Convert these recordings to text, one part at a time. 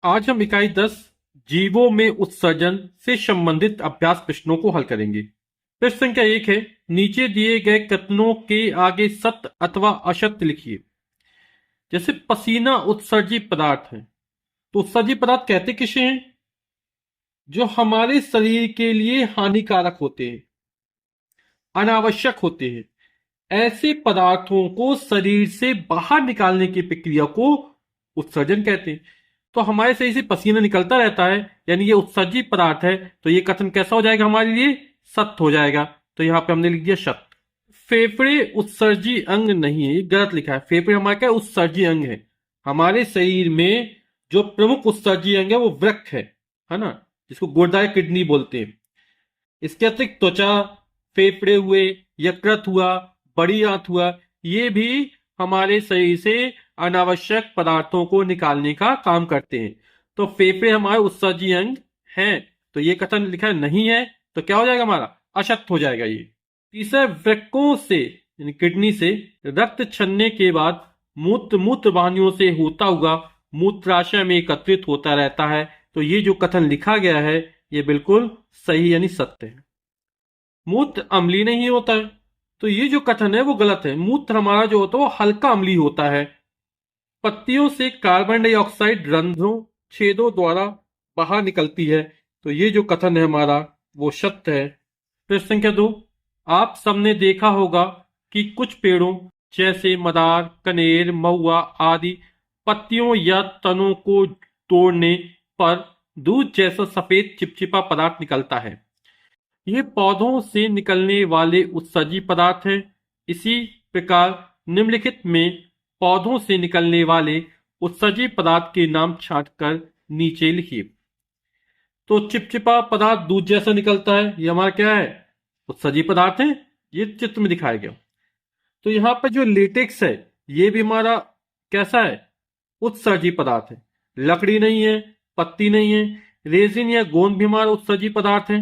आज हम इकाई 10 जीवों में उत्सर्जन से संबंधित अभ्यास प्रश्नों को हल करेंगे। प्रश्न संख्या 1 है, नीचे दिए गए कथनों के आगे सत्य अथवा असत्य लिखिए। जैसे पसीना उत्सर्जी पदार्थ है, तो उत्सर्जी पदार्थ कहते किसे हैं? जो हमारे शरीर के लिए हानिकारक होते हैं, अनावश्यक होते हैं। ऐसे पदार्थों को शरीर से बाहर निकालने की प्रक्रिया को उत्सर्जन कहते हैं। तो हमारे शरीर से पसीना निकलता रहता है, यानी ये उत्सर्जी पदार्थ है। तो ये कथन कैसा हो जाएगा? हमारे लिए सत्य हो जाएगा। तो यहां पे हमने लिख दिया सत्य। फेफड़े उत्सर्जी अंग नहीं है, ये गलत लिखा है। फेफड़े हमारा क्या उत्सर्जी अंग है। हमारे शरीर में जो प्रमुख उत्सर्जी अंग है वो वृक्क है ना, जिसको गुर्दा किडनी बोलते हैं। इसके अतिरिक्त त्वचा, फेफड़े हुए, यकृत हुआ, बड़ी आंत हुआ, ये भी हमारे शरीर से अनावश्यक पदार्थों को निकालने का काम करते हैं। तो फेफड़े हमारे उत्सर्जी अंग हैं। तो ये कथन लिखा नहीं है, तो क्या हो जाएगा? हमारा असत्य हो जाएगा ये। तीसरा, वृक्कों से यानी किडनी से रक्त छन्ने के बाद मूत्र वाहिनियों से होता हुआ मूत्राशय में एकत्रित होता रहता है। तो ये जो कथन लिखा गया है ये बिल्कुल सही यानी सत्य है। मूत्र अम्लीय नहीं होता है, तो ये जो कथन है वो गलत है। मूत्र हमारा जो होता है वो हल्का अम्लीय होता है। पत्तियों से कार्बन डाइऑक्साइड रंध्रों, छेदों द्वारा बाहर निकलती है। तो ये जो कथन है हमारा वो सत्य है। प्रश्न संख्या 2, आप सबने देखा होगा कि कुछ पेड़ों जैसे मदार, कनेर, महुआ आदि पत्तियों या तनों को तोड़ने पर दूध जैसा सफेद चिपचिपा पदार्थ निकलता है। ये पौधों से निकलने वाले उत्सर्जी पदार्थ हैं। इसी प्रकार निम्नलिखित में पौधों से निकलने वाले उत्सर्जी पदार्थ के नाम छांटकर नीचे लिखिए। तो चिपचिपा पदार्थ दूध जैसा निकलता है, ये हमारा क्या है? उत्सर्जी पदार्थ है। ये चित्र में दिखाया गया। तो यहां पर जो लेटेक्स है ये भी हमारा कैसा है? उत्सर्जी पदार्थ है। लकड़ी नहीं है, पत्ती नहीं है। रेजिन या गोंद भी हमारा उत्सर्जी पदार्थ है।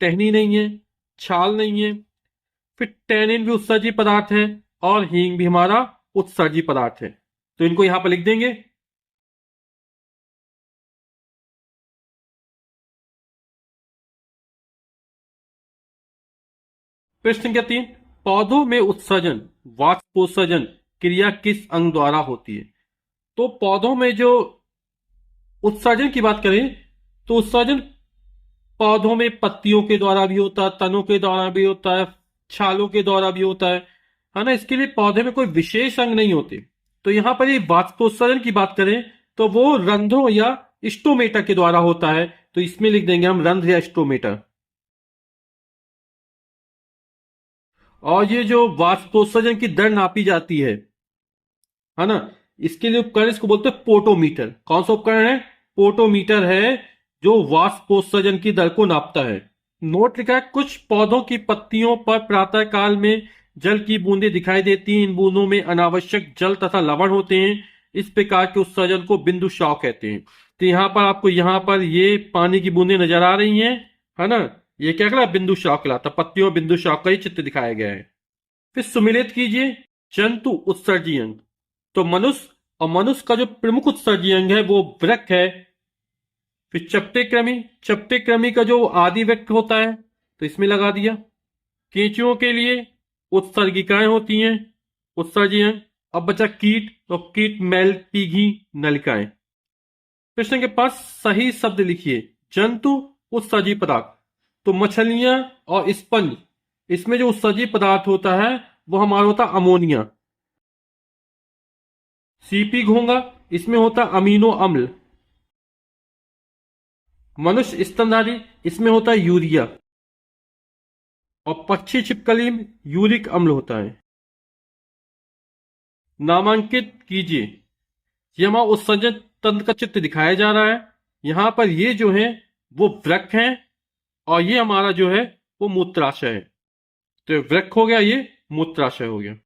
टहनी नहीं है, छाल नहीं है। फिर टैनिन भी उत्सर्जी पदार्थ है और हींग भी हमारा उत्सर्जी पदार्थ है। तो इनको यहां पर लिख देंगे। प्रश्न संख्या 3, पौधों में उत्सर्जन वाष्पोत्सर्जन क्रिया किस अंग द्वारा होती है? तो पौधों में जो उत्सर्जन की बात करें तो उत्सर्जन पौधों में पत्तियों के द्वारा भी होता है, तनों के द्वारा भी होता है, छालों के द्वारा भी होता है ना। इसके लिए पौधे में कोई विशेष अंग नहीं होते। तो यहां पर ये वाष्पोत्सर्जन की बात करें तो वो रंध्रों या स्टोमेटा के द्वारा होता है। तो इसमें लिख देंगे हम रंध्र या स्टोमेटा। और ये जो वाष्पोत्सर्जन की दर नापी जाती है ना, इसके लिए उपकरण इसको बोलते हैं पोटोमीटर। कौन सा उपकरण है? पोटोमीटर है, जो वाष्पोत्सर्जन की दर को नापता है। नोट लिखा है, कुछ पौधों की पत्तियों पर प्रातः काल में जल की बूंदें दिखाई देती हैं। इन बूंदों में अनावश्यक जल तथा लवण होते हैं। इस प्रकार के उत्सर्जन को बिंदु स्राव कहते हैं। तो यहां पर आपको यहां पर ये पानी की बूंदें नजर आ रही हैं, है ना। ये क्या कहलाता? बिंदु स्राव कहलाता। पत्तियों बिंदु स्राव का ही चित्र दिखाया गया है। फिर सुमिलित कीजिए जंतु उत्सर्जी अंग। तो मनुष्य, और मनुष्य का जो प्रमुख उत्सर्जी अंग है वो वृक्क है। फिर चपटे क्रमी, चपटे क्रमी का जो आदि वृक्क होता है तो इसमें लगा दिया। केंचुओं के लिए उत्सर्गिकाएं होती हैं, उत्सर्जी अंग। अब बचा कीट, तो कीट मैल पीघी नलिकाएं। प्रश्न के पास सही शब्द लिखिए। जंतु उत्सर्जी पदार्थ, तो मछलियां और स्पंज, इसमें जो उत्सर्जी पदार्थ होता है वो हमारा होता अमोनिया। सीपी घोंगा, इसमें होता अमीनो अम्ल। मनुष्य स्तनधारी, इसमें होता है यूरिया। और पक्षी छिपकली में यूरिक अम्ल होता है। नामांकित कीजिए। ये हमारा उत्सर्जन तंत्र का चित्र दिखाया जा रहा है। यहां पर ये जो है वो वृक्क है और ये हमारा जो है वो मूत्राशय है। तो ये वृक्क हो गया, ये मूत्राशय हो गया।